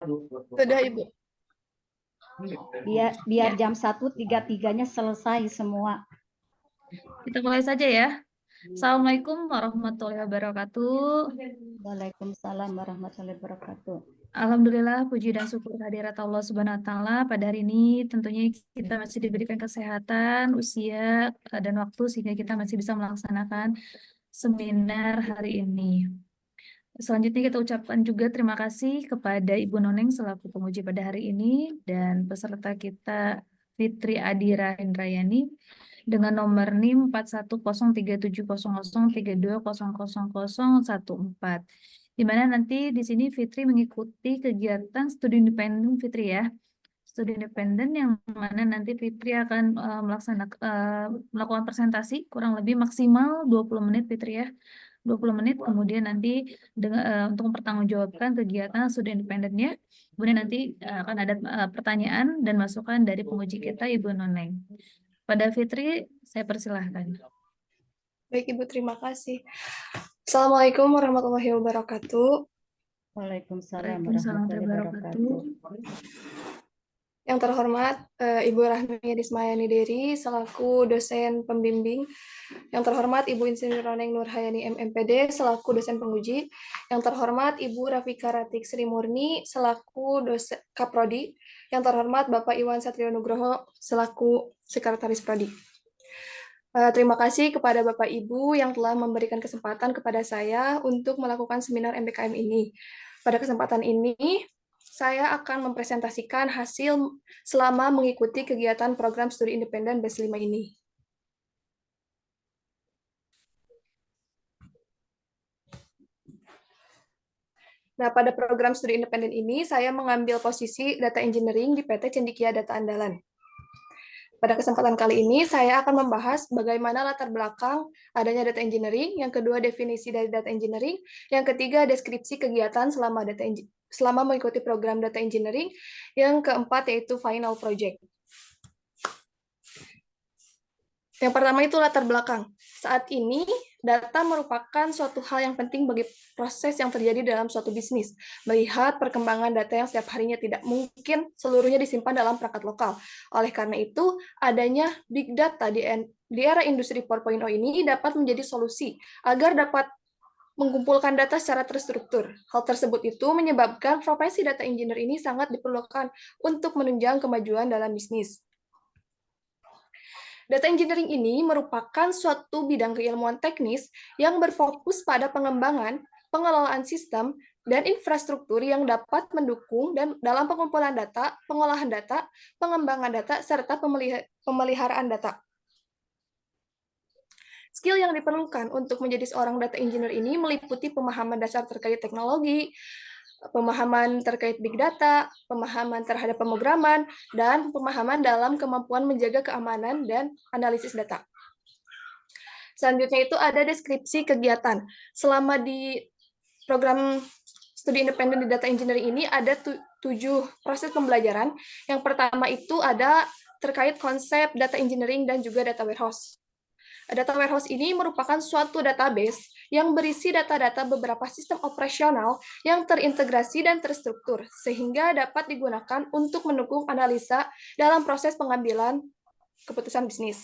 Sudah, Ibu. Biar jam 1.33-nya selesai semua. Kita mulai saja ya. Assalamualaikum warahmatullahi wabarakatuh. Waalaikumsalam warahmatullahi wabarakatuh. Alhamdulillah, puji dan syukur hadirat Allah Subhanahu wa Ta'ala. Pada hari ini tentunya kita masih diberikan kesehatan, usia, dan waktu sehingga kita masih bisa melaksanakan seminar hari ini. Selanjutnya kita ucapkan juga terima kasih kepada Ibu Noneng selaku penguji pada hari ini dan peserta kita Fitri Adira Indrayani dengan nomor NIM 41037003200014, di mana nanti di sini Fitri mengikuti kegiatan studi independen Fitri ya. Studi independen yang mana nanti Fitri akan melakukan presentasi kurang lebih maksimal 20 menit Fitri ya. 20 menit, kemudian nanti untuk mempertanggungjawabkan kegiatan studi independennya. Kemudian nanti akan ada pertanyaan dan masukan dari penguji kita, Ibu Noneng. Pada Fitri, saya persilahkan. Baik, Ibu, terima kasih. Assalamualaikum warahmatullahi wabarakatuh. Waalaikumsalam Waalaikumsalam warahmatullahi wabarakatuh. Yang terhormat Ibu Rahmi Rismayani Deri selaku dosen pembimbing. Yang terhormat Ibu Insinyur Noneng Nurhayani MMPD selaku dosen penguji. Yang terhormat Ibu Rafika Ratik Sri Murni selaku dosen Kaprodi. Yang terhormat Bapak Iwan Satrio Nugroho selaku Sekretaris Prodi. Terima kasih kepada Bapak Ibu yang telah memberikan kesempatan kepada saya untuk melakukan seminar MBKM ini. Pada kesempatan ini, saya akan mempresentasikan hasil selama mengikuti kegiatan program studi independen BES 5 ini. Nah, pada program studi independen ini, saya mengambil posisi data engineering di PT Cendikia Data Andalan. Pada kesempatan kali ini, saya akan membahas bagaimana latar belakang adanya data engineering, yang kedua definisi dari data engineering, yang ketiga deskripsi kegiatan selama mengikuti program data engineering, yang keempat yaitu final project. Yang pertama itu latar belakang. Saat ini, data merupakan suatu hal yang penting bagi proses yang terjadi dalam suatu bisnis. Melihat perkembangan data yang setiap harinya tidak mungkin seluruhnya disimpan dalam perangkat lokal. Oleh karena itu, adanya big data di era industri 4.0 ini dapat menjadi solusi agar dapat mengumpulkan data secara terstruktur. Hal tersebut itu menyebabkan profesi data engineer ini sangat diperlukan untuk menunjang kemajuan dalam bisnis. Data engineering ini merupakan suatu bidang keilmuan teknis yang berfokus pada pengembangan, pengelolaan sistem, dan infrastruktur yang dapat mendukung dan dalam pengumpulan data, pengolahan data, pengembangan data, serta pemeliharaan data. Skill yang diperlukan untuk menjadi seorang data engineer ini meliputi pemahaman dasar terkait teknologi, pemahaman terkait big data, pemahaman terhadap pemrograman, dan pemahaman dalam kemampuan menjaga keamanan dan analisis data. Selanjutnya itu ada deskripsi kegiatan. Selama di program studi independen di data engineering ini ada 7 proses pembelajaran. Yang pertama itu ada terkait konsep data engineering dan juga data warehouse. Data warehouse ini merupakan suatu database yang berisi data-data beberapa sistem operasional yang terintegrasi dan terstruktur, sehingga dapat digunakan untuk mendukung analisa dalam proses pengambilan keputusan bisnis.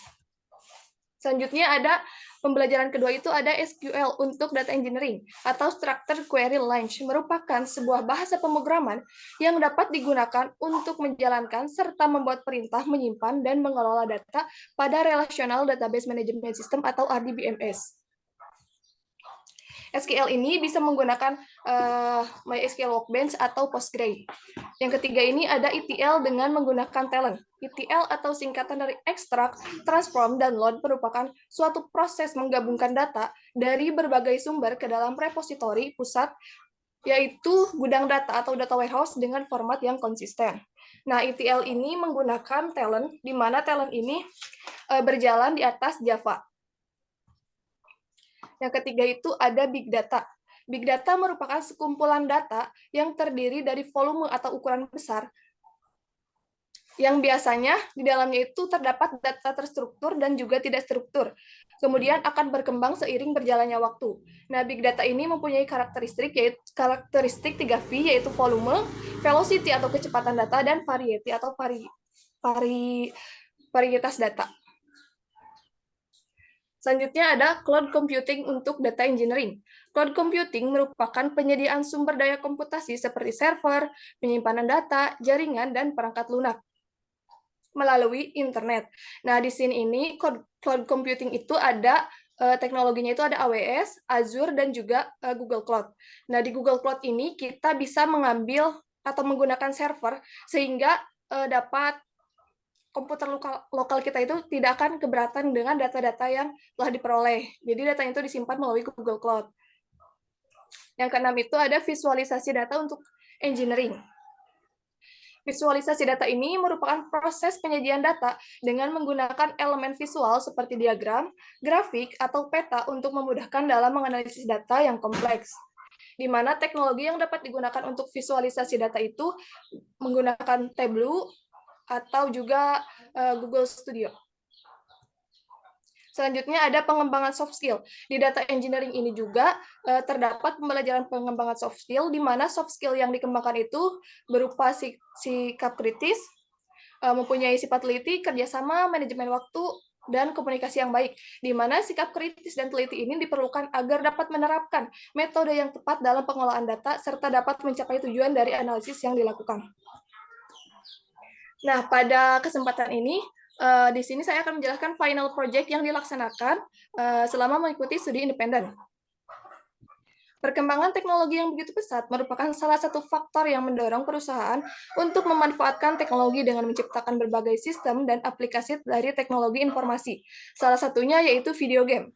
Selanjutnya ada pembelajaran kedua itu ada SQL untuk data engineering atau Structured Query Language, merupakan sebuah bahasa pemrograman yang dapat digunakan untuk menjalankan serta membuat perintah menyimpan dan mengelola data pada Relational Database Management System atau RDBMS. SQL ini bisa menggunakan MySQL Workbench atau Postgre. Yang ketiga ini ada ETL dengan menggunakan talent. ETL atau singkatan dari Extract, Transform, dan Load merupakan suatu proses menggabungkan data dari berbagai sumber ke dalam repositori pusat, yaitu gudang data atau data warehouse dengan format yang konsisten. Nah, ETL ini menggunakan talent, di mana talent ini berjalan di atas Java. Yang ketiga itu ada big data. Big data merupakan sekumpulan data yang terdiri dari volume atau ukuran besar yang biasanya di dalamnya itu terdapat data terstruktur dan juga tidak struktur. Kemudian akan berkembang seiring berjalannya waktu. Nah, big data ini mempunyai karakteristik 3V, yaitu volume, velocity atau kecepatan data, dan variety atau varietas data. Selanjutnya ada cloud computing untuk data engineering. Cloud computing merupakan penyediaan sumber daya komputasi seperti server, penyimpanan data, jaringan, dan perangkat lunak melalui internet. Nah, di sini ini cloud computing itu ada teknologinya itu ada AWS, Azure, dan juga Google Cloud. Nah, di Google Cloud ini kita bisa mengambil atau menggunakan server sehingga dapat komputer lokal kita itu tidak akan keberatan dengan data-data yang telah diperoleh. Jadi datanya itu disimpan melalui Google Cloud. Yang keenam itu ada visualisasi data untuk engineering. Visualisasi data ini merupakan proses penyajian data dengan menggunakan elemen visual seperti diagram, grafik, atau peta untuk memudahkan dalam menganalisis data yang kompleks. Di mana teknologi yang dapat digunakan untuk visualisasi data itu menggunakan Tableau atau juga Google Studio. Selanjutnya ada pengembangan soft skill. Di data engineering ini juga terdapat pembelajaran pengembangan soft skill, di mana soft skill yang dikembangkan itu berupa sikap kritis, mempunyai sifat teliti, kerjasama, manajemen waktu, dan komunikasi yang baik, di mana sikap kritis dan teliti ini diperlukan agar dapat menerapkan metode yang tepat dalam pengelolaan data, serta dapat mencapai tujuan dari analisis yang dilakukan. Nah, pada kesempatan ini, di sini saya akan menjelaskan final project yang dilaksanakan selama mengikuti studi independen. Perkembangan teknologi yang begitu pesat merupakan salah satu faktor yang mendorong perusahaan untuk memanfaatkan teknologi dengan menciptakan berbagai sistem dan aplikasi dari teknologi informasi. Salah satunya yaitu video game.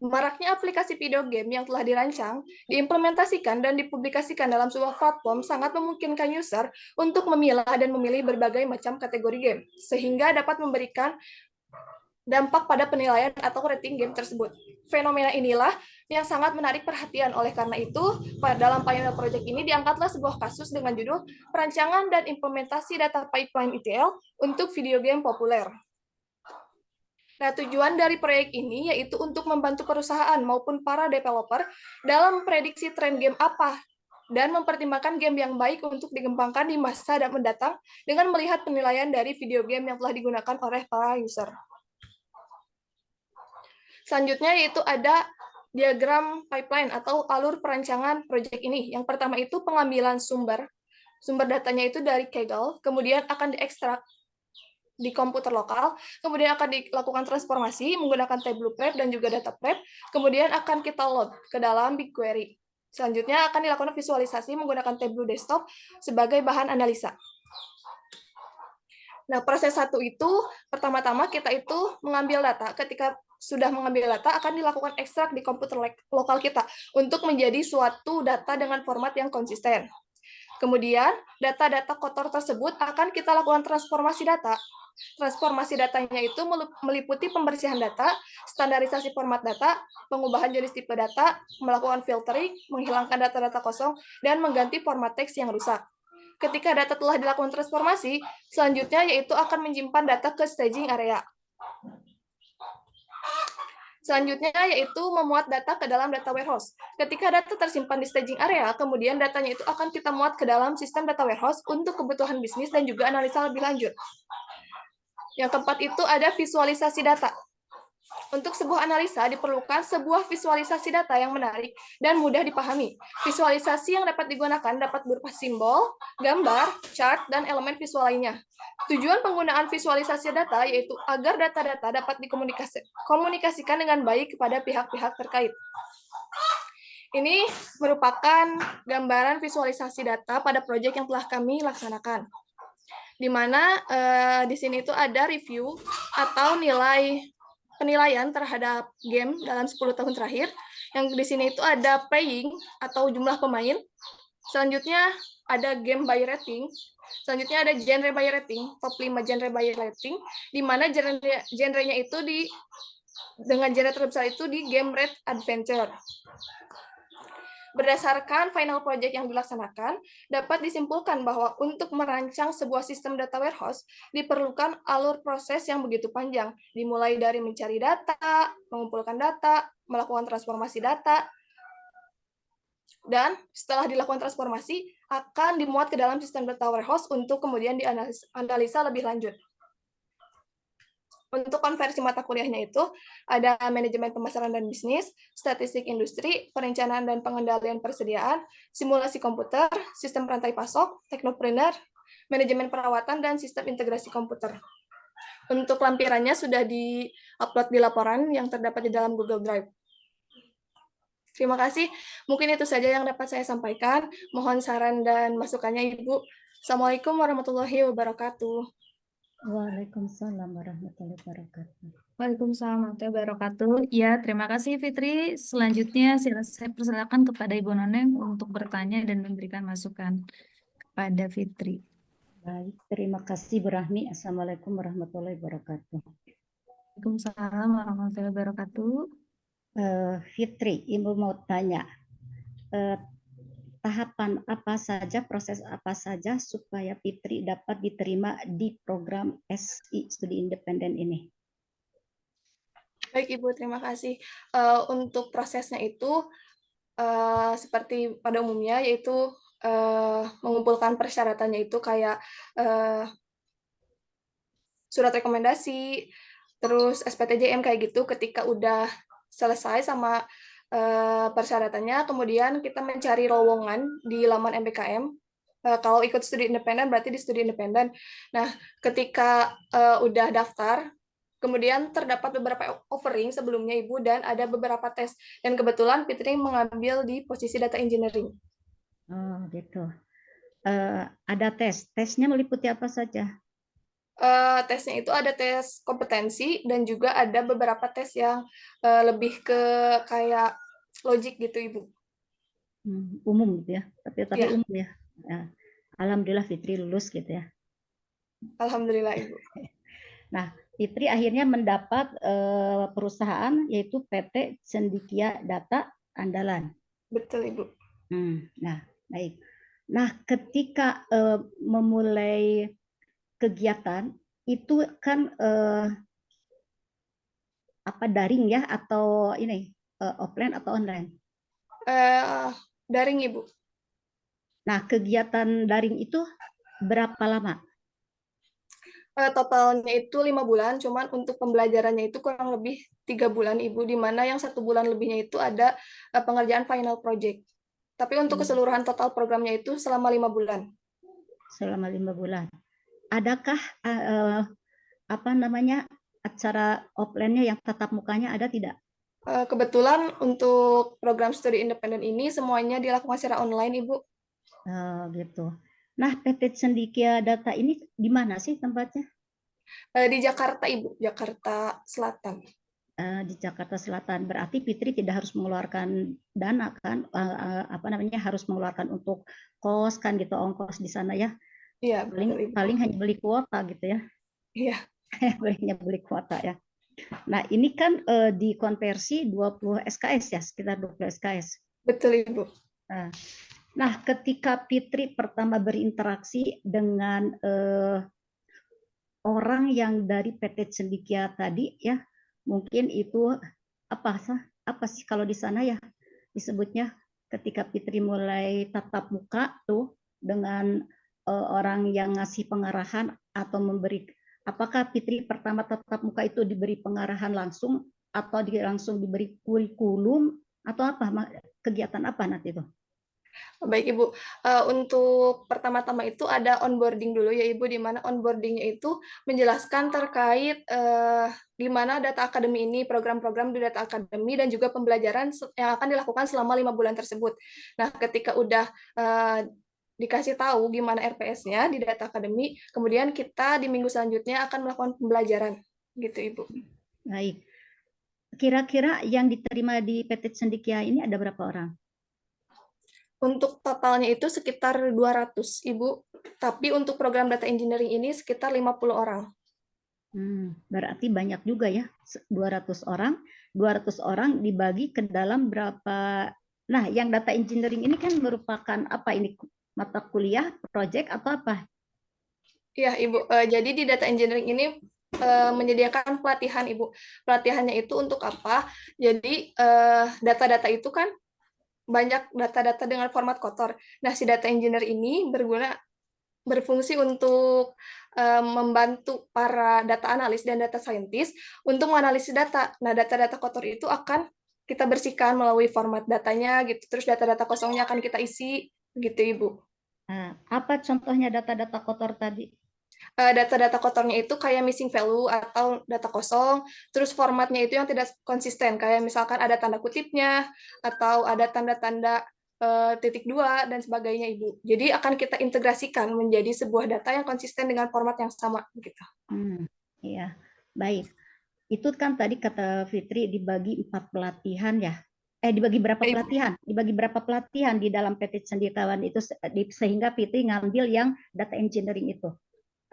Maraknya aplikasi video game yang telah dirancang, diimplementasikan, dan dipublikasikan dalam sebuah platform sangat memungkinkan user untuk memilah dan memilih berbagai macam kategori game, sehingga dapat memberikan dampak pada penilaian atau rating game tersebut. Fenomena inilah yang sangat menarik perhatian. Oleh karena itu, dalam final project ini diangkatlah sebuah kasus dengan judul Perancangan dan Implementasi Data Pipeline ETL untuk Video Game Populer. Nah, tujuan dari proyek ini yaitu untuk membantu perusahaan maupun para developer dalam memprediksi tren game apa dan mempertimbangkan game yang baik untuk dikembangkan di masa mendatang dengan melihat penilaian dari video game yang telah digunakan oleh para user. Selanjutnya yaitu ada diagram pipeline atau alur perancangan proyek ini. Yang pertama itu pengambilan sumber datanya itu dari Kaggle, kemudian akan diekstrak di komputer lokal, kemudian akan dilakukan transformasi menggunakan Tableau Prep dan juga Data Prep, kemudian akan kita load ke dalam BigQuery. Selanjutnya akan dilakukan visualisasi menggunakan Tableau Desktop sebagai bahan analisa. Nah, proses satu itu, pertama-tama kita itu mengambil data. Ketika sudah mengambil data, akan dilakukan ekstrak di komputer lokal kita untuk menjadi suatu data dengan format yang konsisten. Kemudian, data-data kotor tersebut akan kita lakukan transformasi data. Transformasi datanya itu meliputi pembersihan data, standarisasi format data, pengubahan jenis tipe data, melakukan filtering, menghilangkan data-data kosong, dan mengganti format teks yang rusak. Ketika data telah dilakukan transformasi, selanjutnya yaitu akan menyimpan data ke staging area. Selanjutnya yaitu memuat data ke dalam data warehouse. Ketika data tersimpan di staging area, kemudian datanya itu akan kita muat ke dalam sistem data warehouse untuk kebutuhan bisnis dan juga analisa lebih lanjut. Yang keempat itu ada visualisasi data. Untuk sebuah analisa diperlukan sebuah visualisasi data yang menarik dan mudah dipahami. Visualisasi yang dapat digunakan dapat berupa simbol, gambar, chart, dan elemen visual lainnya. Tujuan penggunaan visualisasi data yaitu agar data-data dapat dikomunikasikan dengan baik kepada pihak-pihak terkait. Ini merupakan gambaran visualisasi data pada proyek yang telah kami laksanakan. Di mana di sini itu ada review atau penilaian terhadap game dalam 10 tahun terakhir. Yang di sini itu ada playing atau jumlah pemain. Selanjutnya ada game by rating. Selanjutnya ada genre by rating, top 5 genre by rating, di mana genrenya itu dengan genre terbesar itu di game rate adventure. Berdasarkan final project yang dilaksanakan, dapat disimpulkan bahwa untuk merancang sebuah sistem data warehouse diperlukan alur proses yang begitu panjang, dimulai dari mencari data, mengumpulkan data, melakukan transformasi data, dan setelah dilakukan transformasi akan dimuat ke dalam sistem data warehouse untuk kemudian dianalisa lebih lanjut. Untuk konversi mata kuliahnya itu ada manajemen pemasaran dan bisnis, statistik industri, perencanaan dan pengendalian persediaan, simulasi komputer, sistem rantai pasok, teknopreneur, manajemen perawatan, dan sistem integrasi komputer. Untuk lampirannya sudah di-upload di laporan yang terdapat di dalam Google Drive. Terima kasih. Mungkin itu saja yang dapat saya sampaikan. Mohon saran dan masukannya, Ibu. Assalamualaikum warahmatullahi wabarakatuh. Waalaikumsalam warahmatullahi wabarakatuh. Waalaikumsalam warahmatullahi wabarakatuh. Ya, terima kasih Fitri. Selanjutnya saya persilakan kepada Ibu Noneng untuk bertanya dan memberikan masukan kepada Fitri. Baik, terima kasih Bu Rahmi. Assalamualaikum warahmatullahi wabarakatuh. Waalaikumsalam warahmatullahi wabarakatuh. Fitri, Ibu mau tanya, tahapan apa saja, proses apa saja supaya Fitri dapat diterima di program SI Studi Independen ini? Baik Ibu, terima kasih. Untuk prosesnya itu seperti pada umumnya, yaitu mengumpulkan persyaratannya itu kayak surat rekomendasi, terus SPTJM kayak gitu. Ketika udah selesai sama persyaratannya, kemudian kita mencari lowongan di laman MBKM. Kalau ikut studi independen berarti di studi independen. Nah, ketika udah daftar, kemudian terdapat beberapa offering sebelumnya Ibu dan ada beberapa tes. Dan kebetulan Fitri mengambil di posisi data engineering. Oh gitu. Ada tesnya meliputi apa saja? Tesnya itu ada tes kompetensi dan juga ada beberapa tes yang lebih ke kayak logik gitu Ibu. Umum gitu ya, tapi Ya, umum ya. Alhamdulillah Fitri lulus gitu ya. alhamdulillah Ibu. Nah, Fitri akhirnya mendapat perusahaan yaitu PT Cendikia Data Andalan. Betul Ibu. Nah, baik. Nah, ketika memulai kegiatan itu kan apa daring ya atau ini offline atau online? Daring Ibu. Nah, kegiatan daring itu berapa lama? Totalnya itu 5 bulan, cuman untuk pembelajarannya itu kurang lebih 3 bulan Ibu, di mana yang 1 bulan lebihnya itu ada pengerjaan final project. Tapi untuk keseluruhan total programnya itu selama 5 bulan. Selama 5 bulan. Adakah apa namanya acara offline-nya yang tatap mukanya ada tidak? Kebetulan untuk program studi independen ini semuanya dilakukan secara online, Ibu. Gitu. Nah, PT Cendikia Data ini di mana sih tempatnya? Di Jakarta, Ibu, Jakarta Selatan. Di Jakarta Selatan. Berarti Fitri tidak harus mengeluarkan dana kan? Apa namanya harus mengeluarkan untuk kos kan gitu, ongkos di sana ya? Iya, paling hanya beli kuota gitu ya? Iya. Hanya beli kuota ya. Nah, ini kan dikonversi 20 SKS ya, sekitar 20 SKS. Betul, Ibu. Nah, ketika Fitri pertama berinteraksi dengan orang yang dari PT Cendikia tadi ya, mungkin itu apa sih kalau di sana ya disebutnya ketika Fitri mulai tatap muka tuh dengan orang yang ngasih pengarahan atau memberi, apakah Fitri pertama tatap muka itu diberi pengarahan langsung atau langsung diberi kurikulum atau apa kegiatan apa nanti itu? Baik Ibu, untuk pertama-tama itu ada onboarding dulu ya Ibu, di mana onboardingnya itu menjelaskan terkait gimana data akademi ini, program-program di data akademi, dan juga pembelajaran yang akan dilakukan selama 5 bulan tersebut. Nah, ketika udah dikasih tahu gimana RPS-nya di data akademi, kemudian kita di minggu selanjutnya akan melakukan pembelajaran, gitu Ibu. Baik. Kira-kira yang diterima di PT Cendikia ini ada berapa orang? Untuk totalnya itu sekitar 200, Ibu. Tapi untuk program data engineering ini sekitar 50 orang. Berarti banyak juga ya, 200 orang. 200 orang dibagi ke dalam berapa Nah, yang data engineering ini kan merupakan apa ini, mata kuliah, project atau apa? Iya, Ibu. Jadi di data engineering ini menyediakan pelatihan, Ibu. Pelatihannya itu untuk apa? Jadi data-data itu kan banyak data-data dengan format kotor. Nah, si data engineer ini berfungsi untuk membantu para data analis dan data scientist untuk menganalisis data. Nah, data-data kotor itu akan kita bersihkan melalui format datanya gitu. Terus data-data kosongnya akan kita isi gitu, Ibu. Nah, apa contohnya data-data kotor tadi? Data-data kotornya itu kayak missing value atau data kosong, terus formatnya itu yang tidak konsisten, kayak misalkan ada tanda kutipnya, atau ada tanda-tanda titik dua, dan sebagainya, Ibu. Jadi akan kita integrasikan menjadi sebuah data yang konsisten dengan format yang sama. Gitu. Iya, baik. Itu kan tadi kata Fitri dibagi 4 pelatihan ya. Dibagi berapa pelatihan? Dibagi berapa pelatihan di dalam PT Cendekiawan itu sehingga Fitri ngambil yang data engineering itu?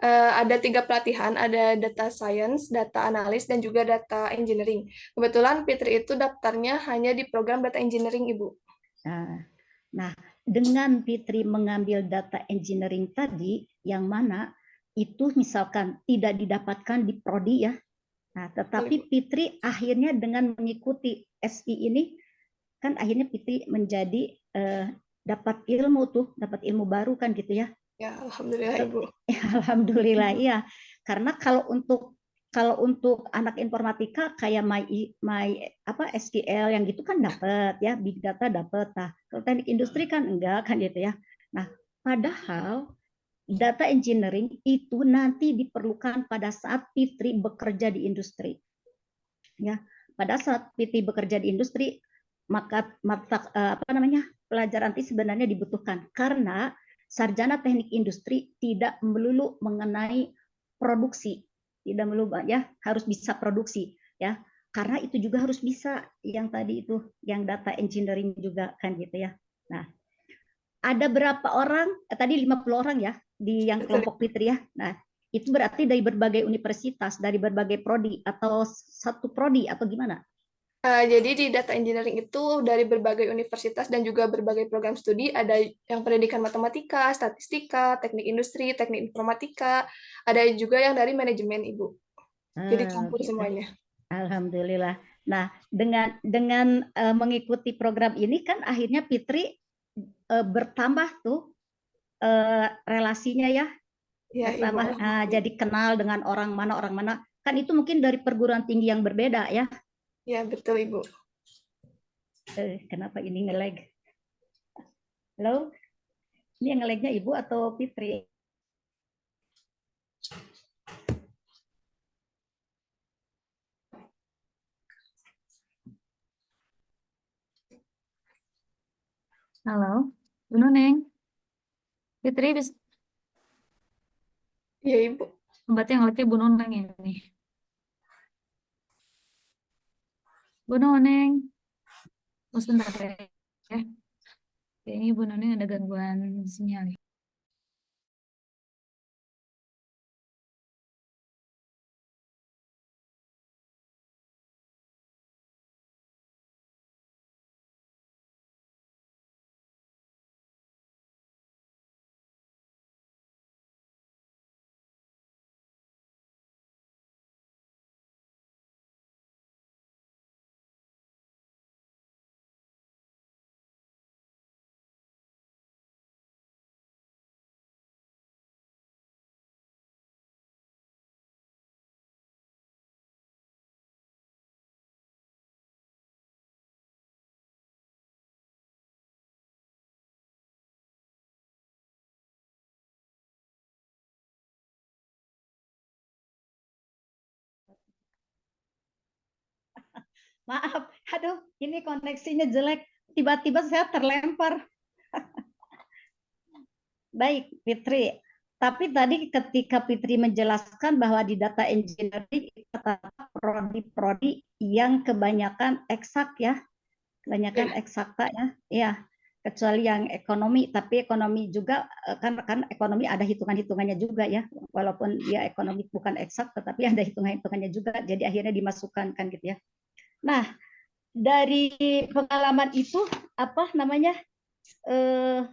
Ada 3 pelatihan, ada data science, data analis, dan juga data engineering. Kebetulan Fitri itu daftarnya hanya di program data engineering, Ibu. Nah, dengan Fitri mengambil data engineering tadi, yang mana itu misalkan tidak didapatkan di prodi ya. Nah, tetapi Fitri akhirnya dengan mengikuti SI ini, kan akhirnya Fitri menjadi dapat ilmu baru kan gitu ya. Ya, alhamdulillah, Ibu. Alhamdulillah iya. Karena kalau untuk anak informatika kayak SQL yang gitu kan dapat ya, big data dapat. Nah, kalau teknik industri kan enggak kan gitu ya. Nah, padahal data engineering itu nanti diperlukan pada saat Fitri bekerja di industri. Ya, pada saat Fitri bekerja di industri, maka pelajaran itu sebenarnya dibutuhkan karena sarjana teknik industri tidak melulu mengenai produksi, tidak melulu ya harus bisa produksi ya, karena itu juga harus bisa yang tadi itu yang data engineering juga kan gitu ya. Nah, ada berapa orang? Tadi 50 orang ya di yang kelompok Fitri ya. Nah, itu berarti dari berbagai universitas, dari berbagai prodi atau satu prodi atau gimana? Jadi di data engineering itu dari berbagai universitas dan juga berbagai program studi, ada yang pendidikan matematika, statistika, teknik industri, teknik informatika, ada juga yang dari manajemen, Ibu. Jadi campur Gitu. semuanya. Alhamdulillah. Nah, dengan mengikuti program ini kan akhirnya Fitri bertambah tuh relasinya ya, Ya, Ibu. bertambah jadi kenal dengan orang mana. Kan itu mungkin dari perguruan tinggi yang berbeda ya. Ya, betul, Ibu. Kenapa ini nge-lag? Halo? Ini yang nge-lagnya Ibu atau Fitri? Halo, Bu Nuneng. Fitri, Ya, Ibu. berarti yang lagi Bu Nuneng ini. Bu Nuneng, oh, sebentar ya. Kayaknya Bu Nuneng ada gangguan sinyal. Maaf, aduh, ini koneksinya jelek. Tiba-tiba saya terlempar. Baik, Fitri. Tapi tadi ketika Fitri menjelaskan bahwa di data engineering kata prodi-prodi yang kebanyakan eksak ya, kebanyakan eksakta ya, ya kecuali yang ekonomi. Tapi ekonomi juga kan ekonomi ada hitungan-hitungannya juga ya, walaupun dia ekonomi bukan eksak, tetapi ada hitungan-hitungannya juga. Jadi akhirnya dimasukkan kan gitu ya. Nah, dari pengalaman itu apa namanya? Eh,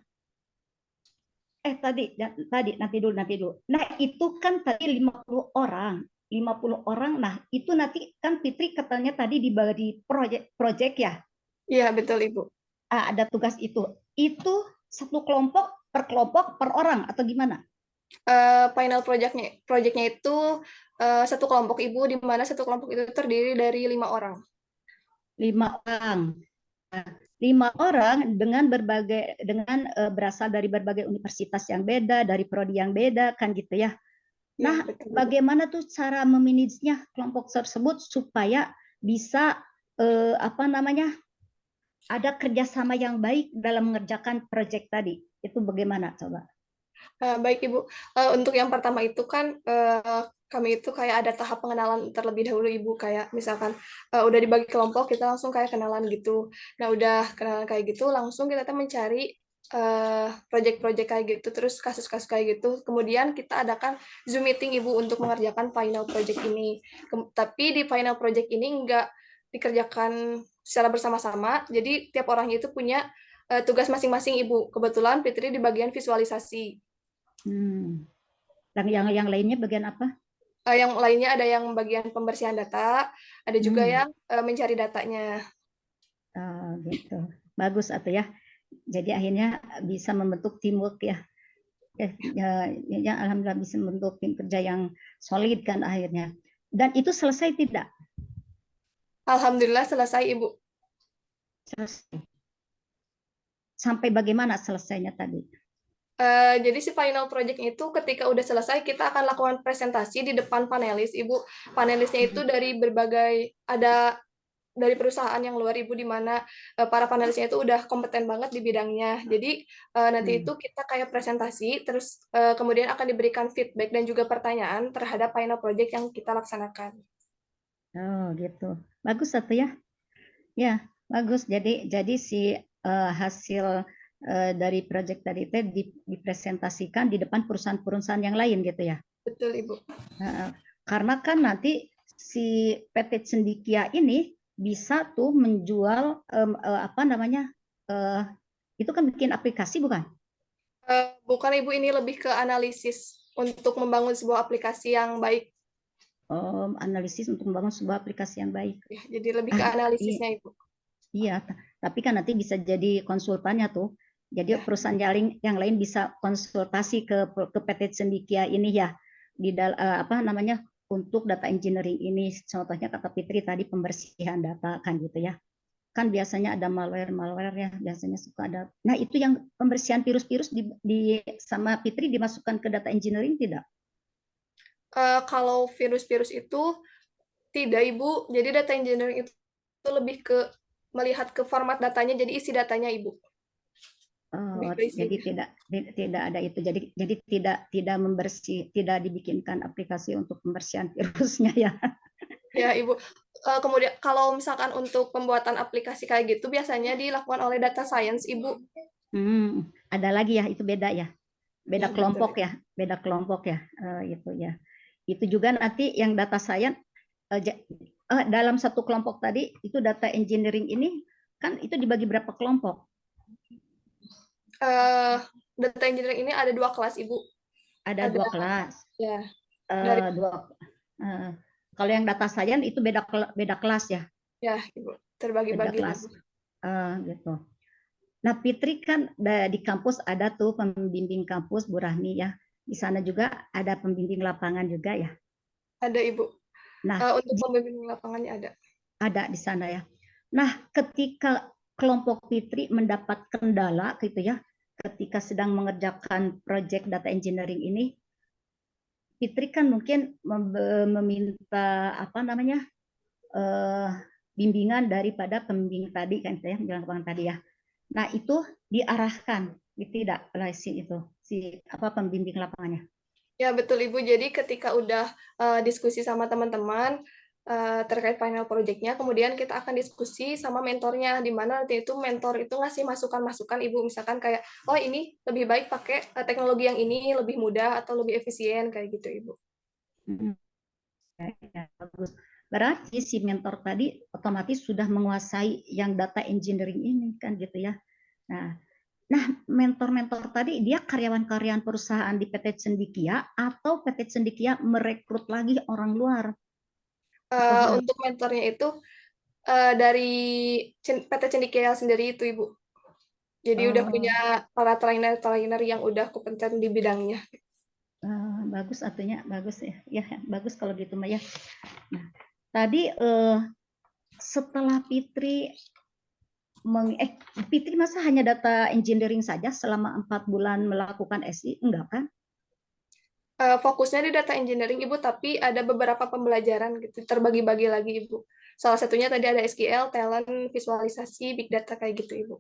tadi nanti dulu. Nah, itu kan tadi 50 orang. 50 orang. Nah, itu nanti kan Fitri katanya tadi dibagi proyek ya. Iya, betul Ibu. Ada tugas itu. Itu satu kelompok per orang atau gimana? Final projectnya itu satu kelompok Ibu, di mana satu kelompok itu terdiri dari 5 orang. 5 orang. 5 orang dengan berasal dari berbagai universitas yang beda, dari prodi yang beda, kan gitu ya. Ya, Nah, betul. bagaimana tuh cara memanagenya kelompok tersebut supaya bisa apa namanya ada kerjasama yang baik dalam mengerjakan proyek tadi? Itu bagaimana coba? Baik Ibu, untuk yang pertama itu kan kami itu kayak ada tahap pengenalan terlebih dahulu Ibu, kayak misalkan udah dibagi kelompok kita langsung kayak kenalan gitu. Nah udah kenalan kayak gitu langsung kita mencari project-project kayak gitu, terus kasus-kasus kayak gitu. Kemudian kita adakan Zoom meeting Ibu untuk mengerjakan final project ini. Tapi di final project ini enggak dikerjakan secara bersama-sama, jadi tiap orangnya itu punya tugas masing-masing Ibu. Kebetulan Fitri di bagian visualisasi. Yang lainnya bagian apa? Yang lainnya ada yang bagian pembersihan data, ada juga yang mencari datanya. Gitu. Bagus atau ya. Jadi akhirnya bisa membentuk teamwork ya. Ya, alhamdulillah bisa membentuk tim kerja yang solid kan akhirnya. Dan itu selesai tidak? Alhamdulillah selesai Ibu. Selesai. Sampai bagaimana selesainya tadi? Jadi si final project itu ketika udah selesai kita akan lakukan presentasi di depan panelis Ibu. Panelisnya itu dari berbagai ada dari perusahaan yang luar Ibu, di mana para panelisnya itu udah kompeten banget di bidangnya. Jadi nanti itu kita kayak presentasi terus kemudian akan diberikan feedback dan juga pertanyaan terhadap final project yang kita laksanakan. Oh gitu. Bagus satu ya. Ya, bagus. Jadi si hasil dari proyek tadi itu dipresentasikan di depan perusahaan-perusahaan yang lain gitu ya. Betul Ibu. Karena kan nanti si PT Cendikia ini bisa tuh menjual apa namanya itu kan bikin aplikasi bukan? Bukan Ibu, ini lebih ke analisis untuk membangun sebuah aplikasi yang baik. Analisis untuk membangun sebuah aplikasi yang baik. Ya, jadi lebih ke analisisnya Ibu. Iya, tapi kan nanti bisa jadi konsultannya tuh. Jadi perusahaan yang lain bisa konsultasi ke PT Cendikia ini ya di apa namanya untuk data engineering ini. Contohnya kata Fitri tadi pembersihan data kan gitu ya. Kan biasanya ada malware ya, biasanya suka ada. Nah, itu yang pembersihan virus-virus di sama Fitri dimasukkan ke data engineering tidak? Kalau virus-virus itu tidak Ibu. Jadi data engineering itu lebih ke melihat ke format datanya, jadi isi datanya Ibu. Jadi tidak ada itu. Jadi tidak dibikinkan aplikasi untuk pembersihan virusnya ya. Ya Ibu. Kemudian kalau misalkan untuk pembuatan aplikasi kayak gitu biasanya dilakukan oleh data science Ibu. Ada lagi ya, itu beda ya. Beda Ya, kelompok betul. ya, beda kelompok ya. Itu ya. Itu juga nanti yang data science dalam satu kelompok tadi itu data engineering ini kan itu dibagi berapa kelompok? Data engineering ini ada 2 kelas Ibu. Ada 2 kelas. Ya. Kalau yang data science itu beda kelas ya? Ya, Ibu. Terbagi-bagi. Beda kelas. Gitu. Nah, Fitri kan di kampus ada tuh pembimbing kampus Bu Rahmi ya. Di sana juga ada pembimbing lapangan juga ya. Ada Ibu. Nah, untuk pembimbing lapangannya ada. Ada di sana ya. Nah, ketika kelompok Fitri mendapat kendala gitu ya, ketika sedang mengerjakan proyek data engineering ini, Fitri kan mungkin meminta apa namanya bimbingan daripada pembimbing tadi kan saya bilang tadi ya. Nah itu diarahkan tidak si apa pembimbing lapangannya. Ya betul Ibu. Jadi ketika udah diskusi sama teman-teman terkait final project-nya, kemudian kita akan diskusi sama mentornya, di mana nanti itu mentor itu ngasih masukan-masukan Ibu, misalkan kayak, oh ini lebih baik pakai teknologi yang ini, lebih mudah atau lebih efisien, kayak gitu Ibu. Ya, bagus. Berarti si mentor tadi otomatis sudah menguasai yang data engineering ini kan gitu ya. Nah, mentor-mentor tadi dia karyawan-karyawan perusahaan di PT Cendikia atau PT Cendikia merekrut lagi orang luar atau gimana? Untuk mentornya itu dari PT Cendekia sendiri itu Ibu. Jadi udah punya Oh, para trainer-trainer yang udah kompeten di bidangnya. bagus artinya bagus ya. Ya, bagus kalau gitu Mbak ya. Nah, tadi setelah Fitri masa hanya data engineering saja selama 4 bulan melakukan SI? Enggak kan? Fokusnya di data engineering Ibu, tapi ada beberapa pembelajaran gitu, terbagi-bagi lagi Ibu. Salah satunya tadi ada SQL, talent, visualisasi, big data kayak gitu Ibu.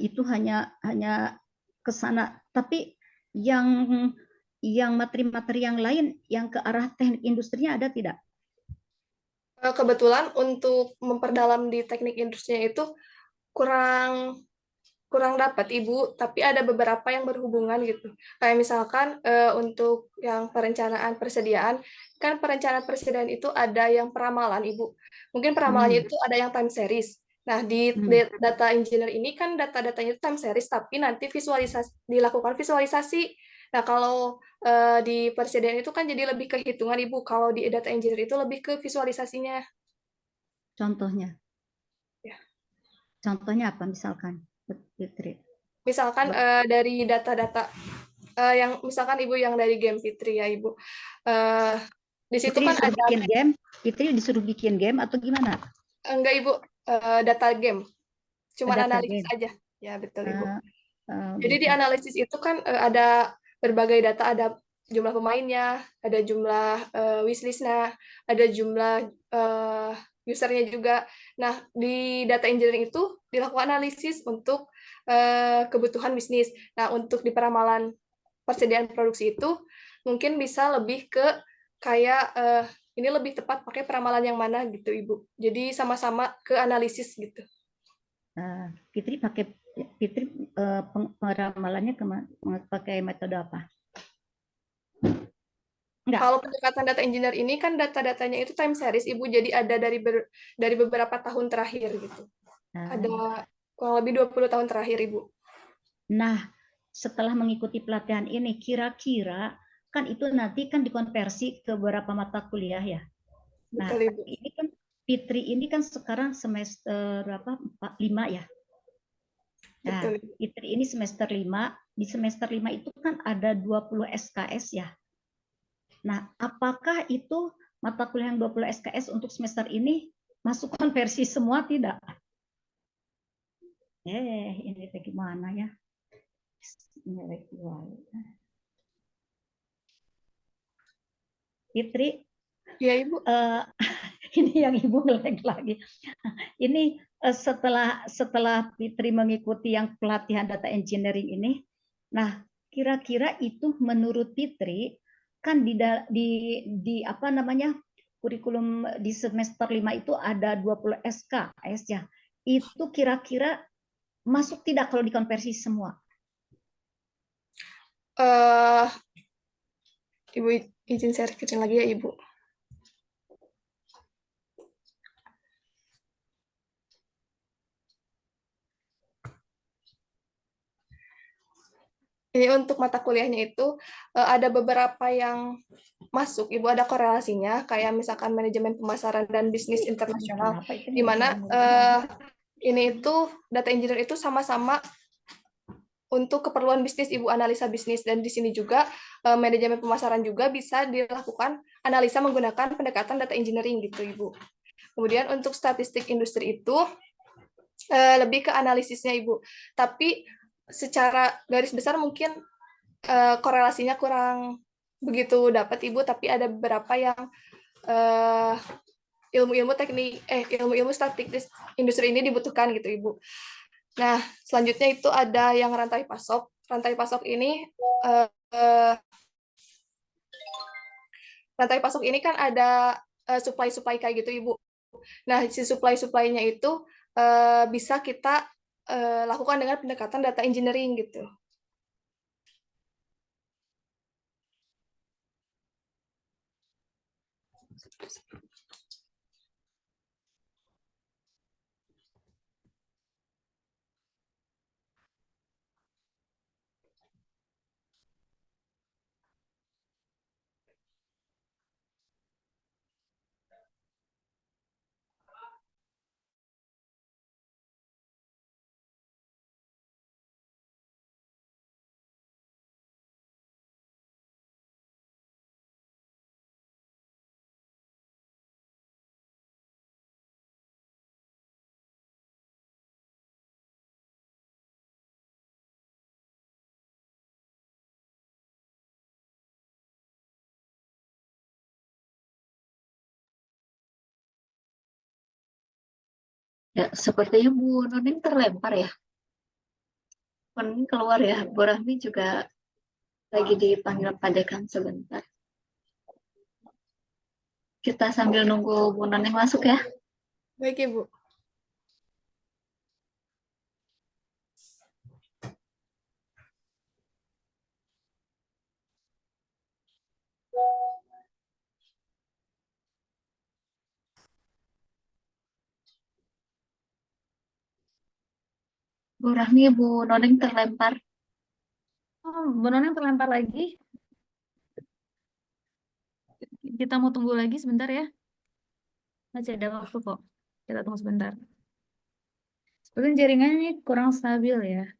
Itu hanya ke sana. Tapi yang materi-materi yang lain yang ke arah teknik industrinya ada tidak? Kebetulan untuk memperdalam di teknik industrinya itu kurang kurang dapat Ibu, tapi ada beberapa yang berhubungan gitu. Kayak misalkan untuk yang perencanaan persediaan, kan perencanaan persediaan itu ada yang peramalan Ibu. Mungkin peramalannya Hmm, itu ada yang time series. Nah, di hmm. data engineer ini kan data-datanya itu time series, tapi nanti dilakukan visualisasi. Nah, kalau di persediaan itu kan jadi lebih ke hitungan Ibu. Kalau di data engineer itu lebih ke visualisasinya. Contohnya, Ya. contohnya apa misalkan, Fitri? Misalkan dari data-data yang misalkan Ibu yang dari game Fitri ya Ibu. Eh, di situ Fitri kan disuruh ada bikin game, Fitri disuruh bikin game atau gimana? enggak Ibu, data game, cuman Data analisis game. aja. Ya betul Ibu. Eh, Jadi di gitu. analisis itu kan ada berbagai data, ada jumlah pemainnya, ada jumlah wishlist-nya, ada jumlah usernya juga. Nah, di data engineering itu dilakukan analisis untuk kebutuhan bisnis. Nah, untuk di peramalan persediaan produksi itu mungkin bisa lebih ke kayak ini lebih tepat pakai peramalan yang mana gitu Ibu. Jadi sama-sama ke analisis gitu. Fitri peramalannya pakai metode apa? Enggak. Kalau pendekatan data engineer ini kan data-datanya itu time series Ibu, jadi ada dari beberapa tahun terakhir gitu. Ada Nah, kurang lebih 20 tahun terakhir Ibu. Nah, setelah mengikuti pelatihan ini, kira-kira kan itu nanti kan dikonversi ke beberapa mata kuliah ya. Nah, Betul Ibu. ini kan Fitri ini kan sekarang semester berapa? 5 ya. Nah, Betul Ibu. Fitri ini semester 5. Di semester 5 itu kan ada 20 SKS ya. Nah, apakah itu mata kuliah yang 20 SKS untuk semester ini masuk konversi semua tidak? Ini gimana ya? Fitri, Ya Ibu. ini yang ibu ngelag lagi. Ini setelah Fitri mengikuti yang pelatihan data engineering ini, nah kira-kira itu menurut Fitri kan di apa namanya kurikulum di semester 5 itu ada 20 SKS ya. Itu kira-kira masuk tidak kalau dikonversi semua? Uh, Ibu izin share screen lagi ya Ibu. Ini untuk mata kuliahnya itu ada beberapa yang masuk, Ibu, ada korelasinya, kayak misalkan manajemen pemasaran dan bisnis internasional, Kenapa itu di mana ngomong-ngomong? ini itu data engineer itu sama-sama untuk keperluan bisnis, Ibu, analisa bisnis, dan di sini juga manajemen pemasaran juga bisa dilakukan analisa menggunakan pendekatan data engineering gitu, Ibu. Kemudian untuk statistik industri itu lebih ke analisisnya, Ibu. Tapi secara garis besar mungkin korelasinya kurang begitu dapat Ibu, tapi ada beberapa yang uh, ilmu-ilmu teknik ilmu-ilmu statistik industri ini dibutuhkan gitu Ibu. Nah, selanjutnya itu ada yang rantai pasok. Rantai pasok ini kan ada supply-supply kayak gitu Ibu. Nah, si supply-supply-nya itu bisa kita lakukan dengan pendekatan data engineering gitu. Ya, sepertinya Bu Nuning terlempar ya. Bu Nuning keluar ya. Bu Rahmi juga lagi dipanggil Pak Dekan sebentar. Kita sambil nunggu Bu Nuning masuk ya. Baik, Ibu. Bu Rahmi, Bu Nuning terlempar. Oh, Bu Noneng terlempar lagi. Kita mau tunggu lagi sebentar ya. Masih ada waktu kok. Kita tunggu sebentar. Sepertinya jaringannya ini kurang stabil ya.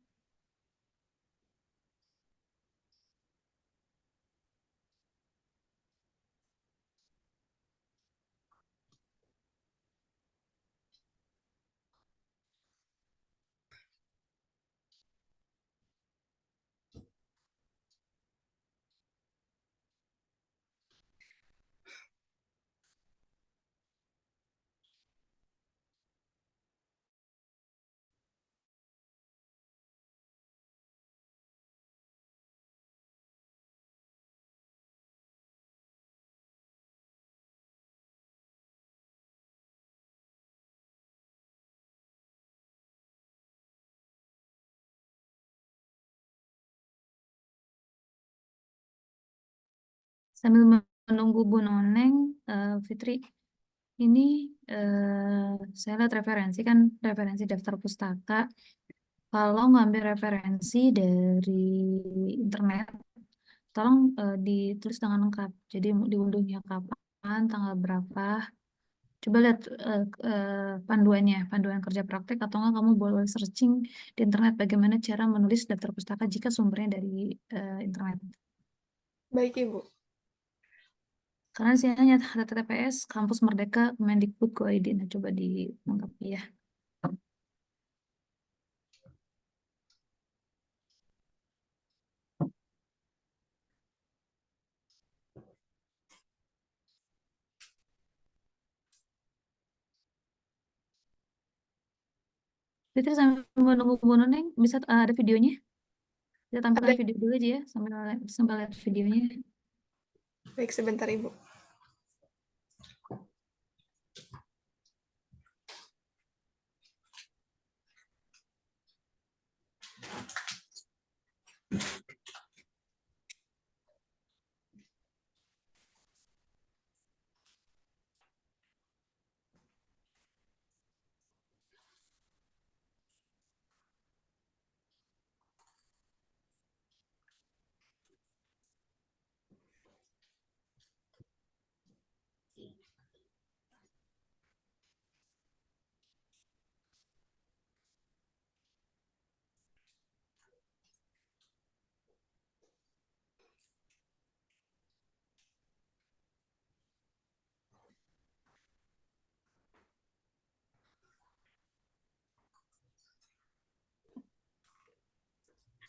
Sambil menunggu Bu Noneng, Fitri, ini saya lihat referensi kan, referensi daftar pustaka. Kalau ngambil referensi dari internet, tolong ditulis dengan lengkap. Jadi diunduhnya kapan, tanggal berapa. Coba lihat panduannya, panduan kerja praktek, atau enggak kamu boleh searching di internet bagaimana cara menulis daftar pustaka jika sumbernya dari internet. Baik, Ibu. Karena sih hanya https kampus merdeka kemendikbud.go.id. Nah, coba dilengkapi ya. Fitri sambil menunggu Bu Nuneng, bisa ada videonya? Kita tampilkan Ada. video dulu aja ya, sambil lihat videonya. Baik, sebentar, Ibu.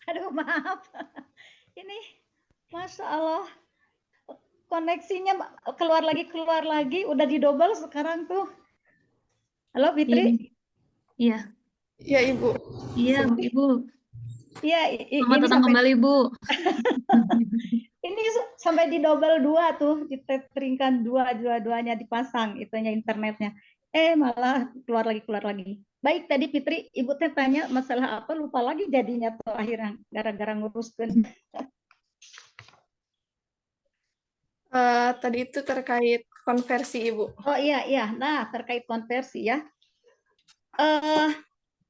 Aduh, maaf. Ini, Masya Allah, koneksinya keluar lagi, udah didobel sekarang tuh. Halo, Fitri? Iya, Ya, Ibu. iya, Ibu. Iya, Selamat ini datang sampai kembali, Bu. ini sampai didobel dua tuh, diteringkan dua-duanya dipasang itunya internetnya. Malah keluar lagi. Baik, tadi Fitri, Ibu teh tanya masalah apa, lupa lagi jadinya tuh akhirnya gara-gara nguruskan. Tadi itu terkait konversi, Ibu. Oh iya, iya. Nah, terkait konversi ya. Eh,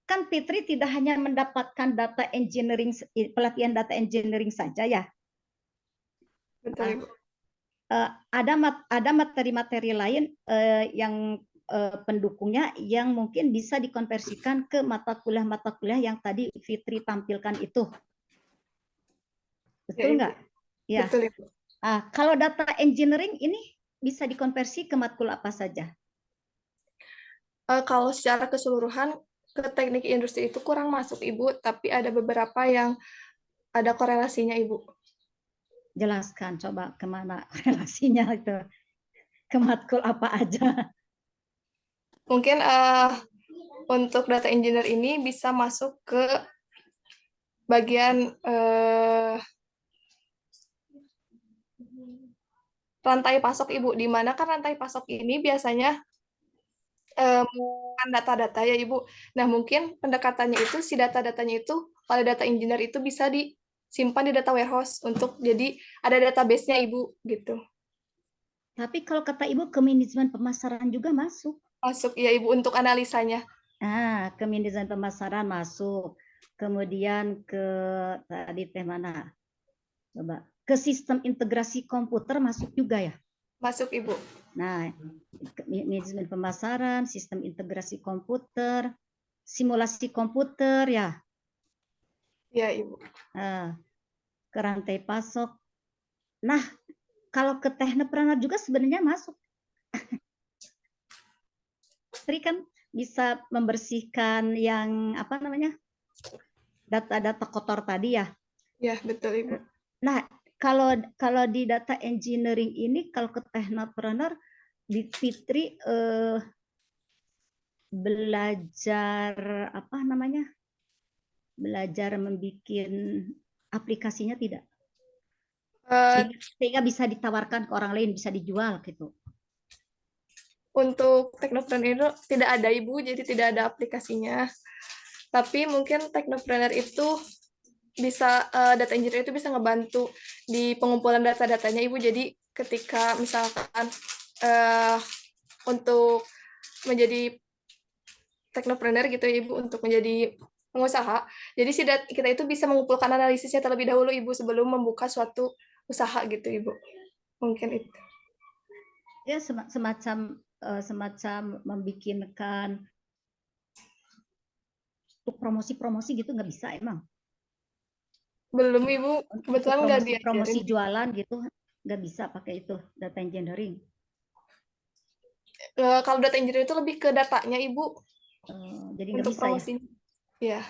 kan Fitri tidak hanya mendapatkan data engineering, pelatihan data engineering saja ya. Betul, Ibu. Ada materi-materi lain yang pendukungnya yang mungkin bisa dikonversikan ke mata kuliah yang tadi Fitri tampilkan itu. Ya, Betul Ibu. nggak? Ya. Betul, Ibu. Kalau data engineering ini bisa dikonversi ke matkul apa saja? Kalau secara keseluruhan ke teknik industri itu kurang masuk, Ibu, tapi ada beberapa yang ada korelasinya, Ibu. Jelaskan coba kemana relasinya itu, ke matkul apa aja. Mungkin untuk data engineer ini bisa masuk ke bagian rantai pasok, Ibu, di mana kan rantai pasok ini biasanya data-data ya, Ibu. Nah, mungkin pendekatannya itu, si data-datanya itu, oleh data engineer itu bisa disimpan di data warehouse untuk jadi ada database-nya, Ibu, gitu. Tapi kalau kata Ibu ke manajemen pemasaran juga masuk. Masuk ya, Ibu, untuk analisanya. Ke manajemen pemasaran masuk. Kemudian ke tadi teh mana? Coba ke sistem integrasi komputer masuk juga ya? Masuk, Ibu. Nah, manajemen pemasaran, sistem integrasi komputer, simulasi komputer ya. Ya, Ibu. Ke rantai pasok. Nah, kalau ke teknopreneur juga sebenarnya masuk. Tri kan bisa membersihkan yang apa namanya? Data-data kotor tadi ya. Ya, betul, Ibu. Nah, kalau di data engineering ini, kalau ke teknopreneur, di Fitri belajar apa namanya? Belajar membuat aplikasinya tidak? Sehingga bisa ditawarkan ke orang lain, bisa dijual gitu. Untuk teknopreneur tidak ada, Ibu, jadi tidak ada aplikasinya. Tapi mungkin teknopreneur itu bisa, data engineer itu bisa ngebantu di pengumpulan data-datanya, Ibu. Jadi ketika misalkan untuk menjadi teknopreneur gitu, Ibu, untuk menjadi pengusaha. Jadi kita itu bisa mengumpulkan analisisnya terlebih dahulu, Ibu, sebelum membuka suatu usaha gitu, Ibu. Mungkin itu. Ya semacam membikinkan untuk promosi-promosi gitu nggak bisa emang? Belum, Ibu. Kebetulan nggak diajarin. Promosi jualan gitu nggak bisa pakai itu data engineering. Kalau data engineering itu lebih ke datanya, Ibu. Jadi nggak untuk bisa promosi. Ya.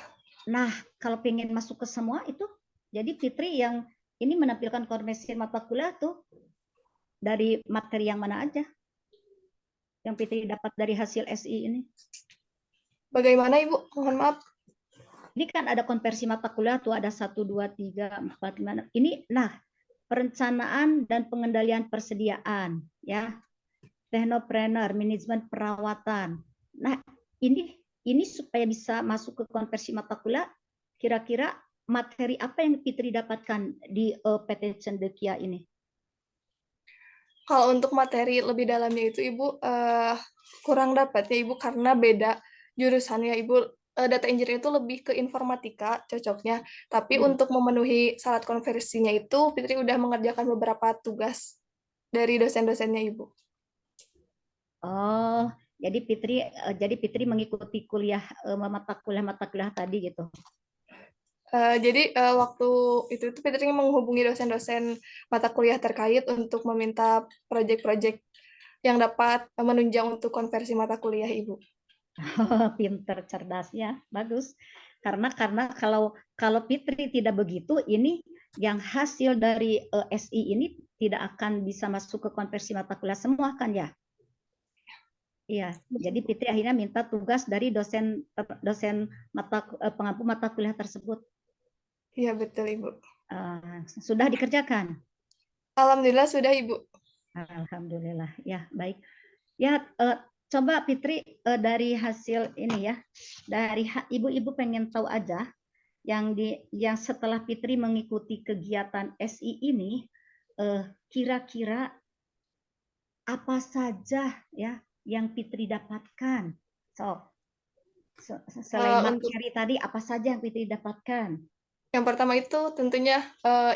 Nah, kalau pengen masuk ke semua itu, jadi Fitri yang ini menampilkan konversi mata kuliah tuh dari materi yang mana aja? Yang Fitri dapat dari hasil SI ini? Bagaimana, Ibu? Mohon maaf. Ini kan ada konversi mata kuliah tuh ada 1, 2, 3, 4, 5. Ini nah, perencanaan dan pengendalian persediaan ya. Teknopreneur, manajemen perawatan. Nah, ini supaya bisa masuk ke konversi mata kuliah, kira-kira materi apa yang Fitri dapatkan di PT Cendekia ini? Kalau untuk materi lebih dalamnya itu, Ibu, kurang dapat ya, Ibu, karena beda jurusannya, Ibu. Data engineering itu lebih ke informatika cocoknya, tapi untuk memenuhi syarat konversinya itu, Fitri udah mengerjakan beberapa tugas dari dosen-dosennya, Ibu. Oh, jadi Fitri mengikuti kuliah mata kuliah tadi gitu. Jadi waktu itu Fitri menghubungi dosen-dosen mata kuliah terkait untuk meminta proyek-proyek yang dapat menunjang untuk konversi mata kuliah, Ibu. Pinter, cerdasnya, bagus. Karena kalau Fitri tidak begitu, ini yang hasil dari SI ini tidak akan bisa masuk ke konversi mata kuliah semua kan ya? Iya, jadi Fitri akhirnya minta tugas dari dosen pengampu mata kuliah tersebut. Iya, betul, Ibu. Sudah dikerjakan? Alhamdulillah sudah, Ibu. Alhamdulillah, ya baik. Ya, coba Fitri dari hasil ini ya, dari ibu-ibu pengen tahu aja yang setelah Fitri mengikuti kegiatan SI ini, kira-kira apa saja ya yang Fitri dapatkan? Selain Untuk materi tadi, apa saja yang Fitri dapatkan? yang pertama itu tentunya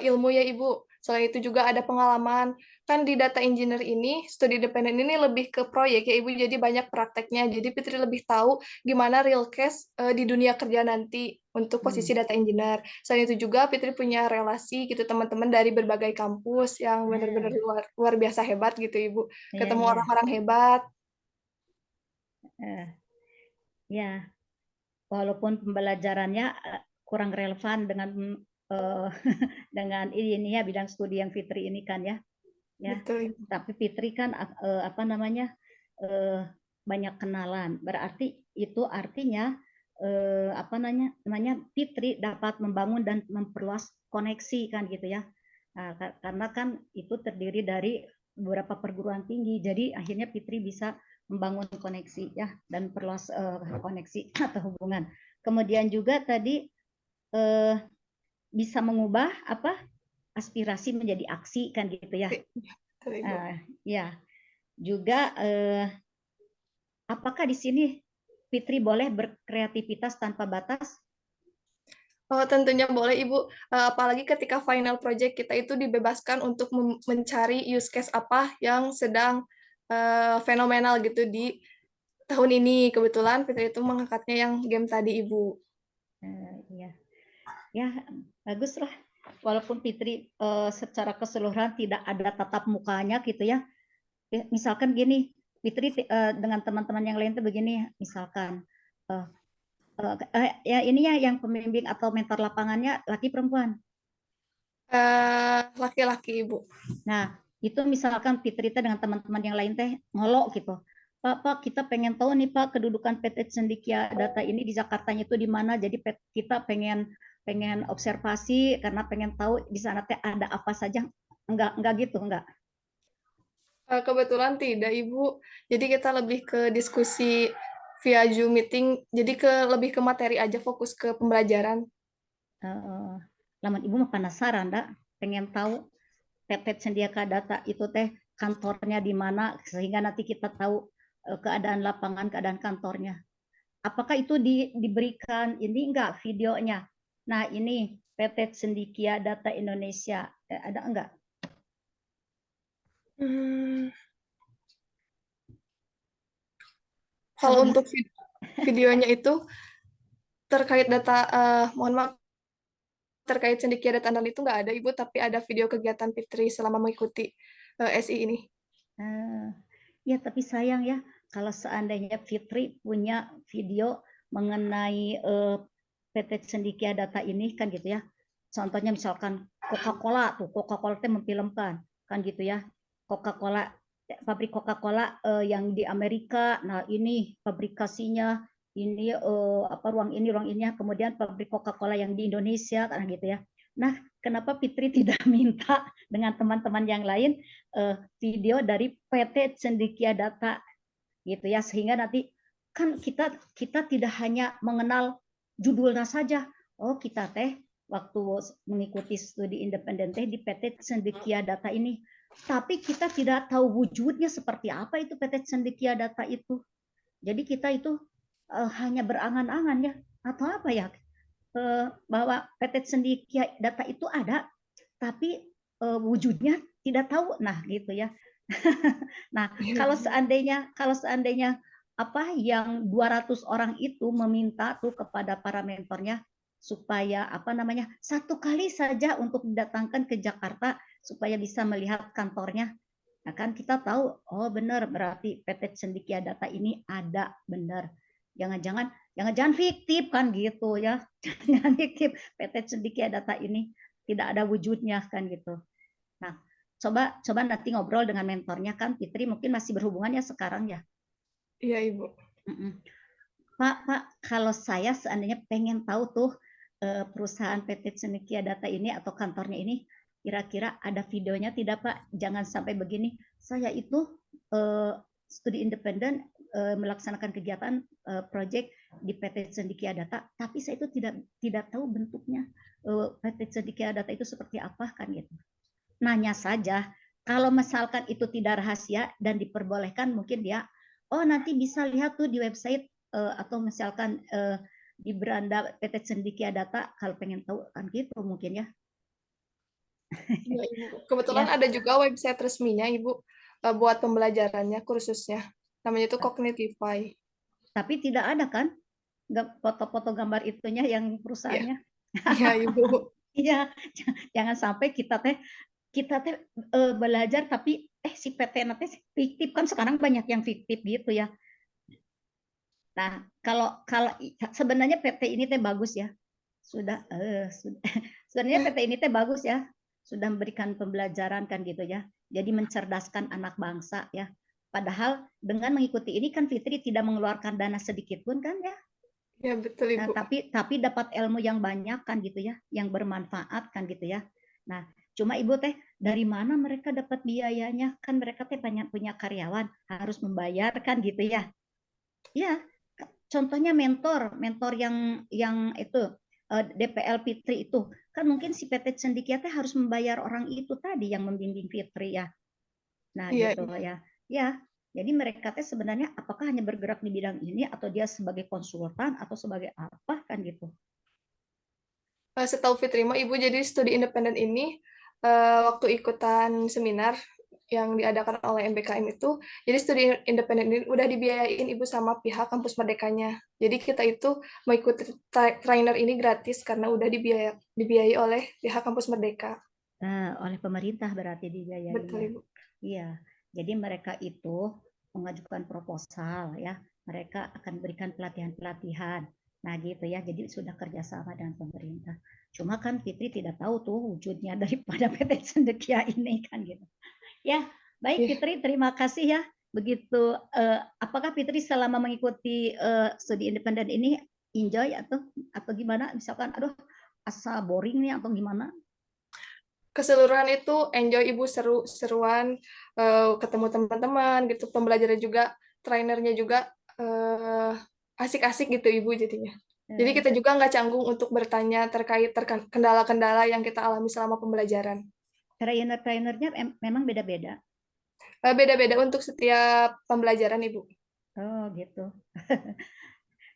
ilmu ya Ibu. Selain itu juga ada pengalaman. Kan di data engineer ini, studi independen ini lebih ke proyek ya Ibu, jadi banyak prakteknya. Jadi Fitri lebih tahu gimana real case di dunia kerja nanti untuk posisi data engineer. Selain itu juga Fitri punya relasi gitu teman-teman dari berbagai kampus yang benar-benar luar biasa hebat gitu Ibu. Ya, Ketemu ya, orang-orang hebat. ya. Walaupun pembelajarannya kurang relevan dengan dengan ini ya bidang studi yang Fitri ini kan ya. Betul. Tapi Fitri kan apa namanya banyak kenalan. Berarti itu artinya apa namanya Fitri dapat membangun dan memperluas koneksi kan gitu ya. Nah, karena kan itu terdiri dari beberapa perguruan tinggi. Jadi akhirnya Fitri bisa membangun koneksi ya dan perluas koneksi atau hubungan. Kemudian juga tadi bisa mengubah apa aspirasi menjadi aksi kan gitu ya. Ya, juga apakah di sini Fitri boleh berkreativitas tanpa batas? Oh, tentunya boleh Ibu. Apalagi ketika final project kita itu dibebaskan untuk mencari use case apa yang sedang fenomenal gitu di tahun ini. Kebetulan Fitri itu mengangkatnya yang game tadi Ibu. Iya, ya bagus lah. Walaupun Fitri secara keseluruhan tidak ada tatap mukanya gitu ya. Misalkan gini, Fitri dengan teman-teman yang lain tuh begini, misalkan ya ini ya yang pembimbing atau mentor lapangannya laki perempuan. Laki-laki Ibu. Nah, itu misalkan Fitri dengan teman-teman yang lain teh ngolok gitu. Pak, kita pengen tahu nih Pak kedudukan PT Cendekia Data ini di Jakartanya itu di mana. Jadi kita pengen observasi karena pengen tahu di sana teh ada apa saja. Enggak gitu, enggak. Kebetulan tidak Ibu. Jadi kita lebih ke diskusi via Zoom meeting. Jadi lebih ke materi aja, fokus ke pembelajaran. Laman Ibu mah penasaran, dak? Pengen tahu PT Cendekia Data itu teh kantornya di mana sehingga nanti kita tahu keadaan lapangan, keadaan kantornya. Apakah itu diberikan ini enggak videonya? Nah, ini PT Cendekia Data Indonesia. Ada enggak? Kalau untuk videonya itu terkait data, mohon maaf, terkait Cendekia Data Andalan itu nggak ada Ibu, tapi ada video kegiatan Fitri selama mengikuti SI ini. Ya, tapi sayang ya, kalau seandainya Fitri punya video mengenai PT Cendekia Data ini kan gitu ya. Contohnya misalkan Coca-Cola tuh, Coca-Cola itu memfilmkan kan gitu ya. Coca-Cola pabrik Coca-Cola yang di Amerika, nah ini pabrikasinya, ini apa ruang ini kemudian pabrik Coca-Cola yang di Indonesia kan gitu ya. Nah, kenapa Fitri tidak minta dengan teman-teman yang lain video dari PT Cendekia Data gitu ya, sehingga nanti kan kita tidak hanya mengenal judulnya saja. Oh, kita teh waktu mengikuti studi independen teh di PT Cendekia Data ini, tapi kita tidak tahu wujudnya seperti apa itu PT Cendekia Data itu. Jadi kita itu hanya berangan-angan ya atau apa ya bahwa PT Cendekia Data itu ada, tapi wujudnya tidak tahu. Nah, gitu ya. Nah, kalau seandainya apa yang 200 orang itu meminta tuh kepada para mentornya supaya apa namanya satu kali saja untuk didatangkan ke Jakarta supaya bisa melihat kantornya. Nah, kan kita tahu, oh benar berarti PT Cendekia Data ini ada benar. Jangan-jangan fiktif kan gitu ya. Jangan fiktif PT Cendekia Data ini tidak ada wujudnya kan gitu. Nah, coba nanti ngobrol dengan mentornya kan Fitri mungkin masih berhubungan ya sekarang ya. Iya Ibu. Pak, kalau saya seandainya pengen tahu tuh perusahaan PT Cendekia Data ini atau kantornya ini kira-kira ada videonya tidak Pak? Jangan sampai begini. Saya itu studi independen melaksanakan kegiatan proyek di PT Cendekia Data, tapi saya itu tidak tahu bentuknya PT Cendekia Data itu seperti apa kan gitu. Nanya saja, kalau misalkan itu tidak rahasia dan diperbolehkan, mungkin dia, oh nanti bisa lihat tuh di website atau misalkan di beranda PT Cendekia Data kalau pengen tahu kan gitu mungkin ya. Ya, Ibu. Kebetulan Ya, ada juga website resminya, Ibu, buat pembelajarannya, kursusnya. Namanya itu Cognitify. tapi tidak ada kan foto-foto gambar itunya yang Iya, perusahaannya. iya, Ibu. Iya, jangan sampai kita teh belajar tapi si PT nanti fiktif kan sekarang banyak yang fiktif gitu ya. Nah, kalau kalau sebenarnya PT ini teh bagus ya. Sudah sebenarnya PT ini teh bagus ya. Sudah memberikan pembelajaran kan gitu ya. Jadi mencerdaskan anak bangsa ya. Padahal dengan mengikuti ini kan Fitri tidak mengeluarkan dana sedikit pun kan ya. Ya, betul, Nah, Ibu. tapi dapat ilmu yang banyak kan gitu ya, yang bermanfaat kan gitu ya. Nah, cuma Ibu teh dari mana mereka dapat biayanya? Kan mereka teh banyak punya karyawan, harus membayar kan gitu ya. Ya, contohnya mentor yang itu DPL Fitri itu kan mungkin si PT Cendekia teh harus membayar orang itu tadi yang membimbing Fitri ya. Nah, Iya, gitu ya. Ya, jadi mereka teh sebenarnya apakah hanya bergerak di bidang ini atau dia sebagai konsultan atau sebagai apa kan gitu. Setahu Fitri mah Ibu jadi studi independen ini waktu ikutan seminar yang diadakan oleh MBKM itu, jadi studi independen ini udah dibiayain Ibu sama pihak kampus Merdekanya. Jadi kita itu mengikuti trainer ini gratis karena udah dibiayai oleh pihak kampus Merdeka. Nah, oleh pemerintah berarti dibiayai Betul, ya. Ibu. Iya. Jadi mereka itu mengajukan proposal ya. Mereka akan berikan pelatihan-pelatihan. Nah, gitu ya. Jadi sudah kerjasama dengan pemerintah. Cuma kan Fitri tidak tahu tuh wujudnya daripada PT Cendekia ini kan gitu. Ya, baik Iya. Fitri, terima kasih ya. Begitu apakah Fitri selama mengikuti studi independen ini enjoy atau gimana? Misalkan aduh asa boring nih atau gimana? Keseluruhan itu enjoy Ibu, seru-seruan, ketemu teman-teman gitu, pembelajaran juga, trainernya juga asik-asik gitu Ibu jadinya. Jadi kita juga nggak canggung untuk bertanya terkait kendala-kendala yang kita alami selama pembelajaran. Trainer-trainernya memang beda-beda. Beda-beda untuk setiap pembelajaran Ibu. Oh, gitu.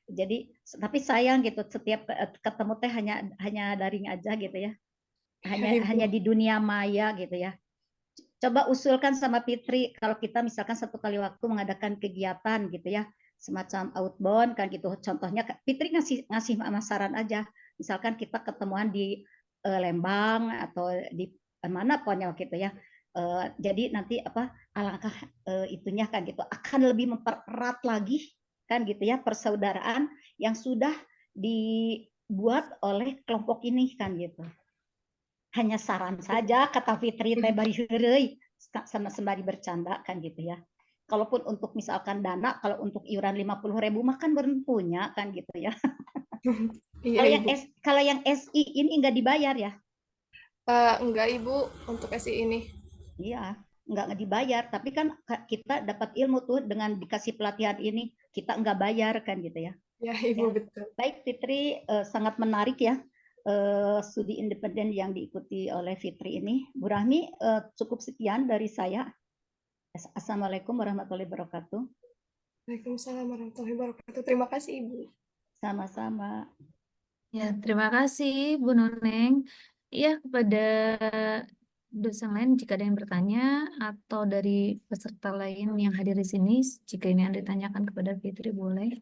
Jadi tapi sayang gitu setiap ketemu teh hanya daring aja gitu ya. Ya, Hanya Ibu. di dunia maya gitu ya. Coba usulkan sama Fitri kalau kita misalkan satu kali waktu mengadakan kegiatan gitu ya, semacam outbound kan gitu. Contohnya Fitri ngasih saran aja. Misalkan kita ketemuan di Lembang atau di mana pokoknya gitu ya. Jadi nanti alangkah itunya kan gitu akan lebih mempererat lagi kan gitu ya persaudaraan yang sudah dibuat oleh kelompok ini kan gitu. Hanya saran saja kata Fitri teh bari heureuy sama sembari bercanda kan gitu ya. Kalaupun untuk misalkan dana, kalau untuk iuran 50.000 mah kan belum punya kan gitu ya. Iya, Ibu. Kalau yang SI ini enggak dibayar ya? Enggak, Ibu, untuk SI ini. Iya, enggak dibayar, tapi kan kita dapat ilmu tuh dengan dikasih pelatihan ini, kita enggak bayar kan gitu ya. Ya, Ibu, Ya, betul. baik Fitri, sangat menarik ya studi independen yang diikuti oleh Fitri ini. Bu Rahmi, cukup sekian dari saya. Assalamualaikum warahmatullahi wabarakatuh. Waalaikumsalam warahmatullahi wabarakatuh. Terima kasih, Ibu. Sama-sama. Ya, terima kasih Bu Nuneng. Ya, kepada dosen lain jika ada yang bertanya atau dari peserta lain yang hadir di sini, jika ini yang ditanyakan kepada Fitri boleh.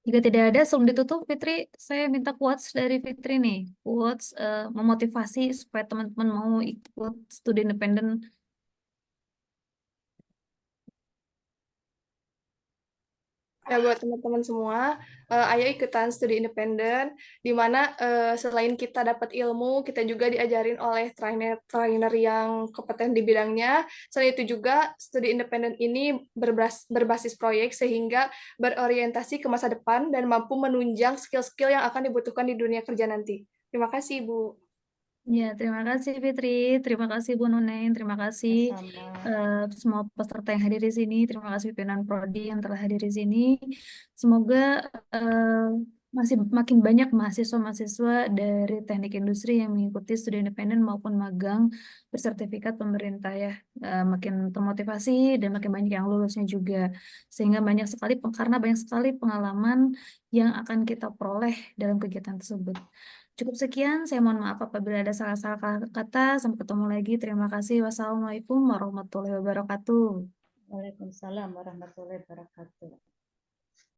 Jika tidak ada, sebelum ditutup, Fitri, saya minta quotes dari Fitri nih. Quotes memotivasi supaya teman-teman mau ikut studi independen. Ya, buat teman-teman semua, ayo ikutan studi independen, di mana selain kita dapat ilmu, kita juga diajarin oleh trainer yang kompeten di bidangnya. Selain itu juga, studi independen ini berbasis proyek, sehingga berorientasi ke masa depan dan mampu menunjang skill-skill yang akan dibutuhkan di dunia kerja nanti. Terima kasih, Bu. Ya, terima kasih Fitri, terima kasih Bu Nuneng, terima kasih Sama. semua peserta yang hadir di sini, terima kasih pimpinan Prodi yang telah hadir di sini. Semoga masih makin banyak mahasiswa-mahasiswa dari teknik industri yang mengikuti studi independen maupun magang bersertifikat pemerintah ya. Makin termotivasi dan makin banyak yang lulusnya juga, sehingga karena banyak sekali pengalaman yang akan kita peroleh dalam kegiatan tersebut. Cukup sekian, saya mohon maaf apabila ada salah-salah kata. Sampai ketemu lagi. Terima kasih. Wassalamualaikum warahmatullahi wabarakatuh. Waalaikumsalam warahmatullahi wabarakatuh.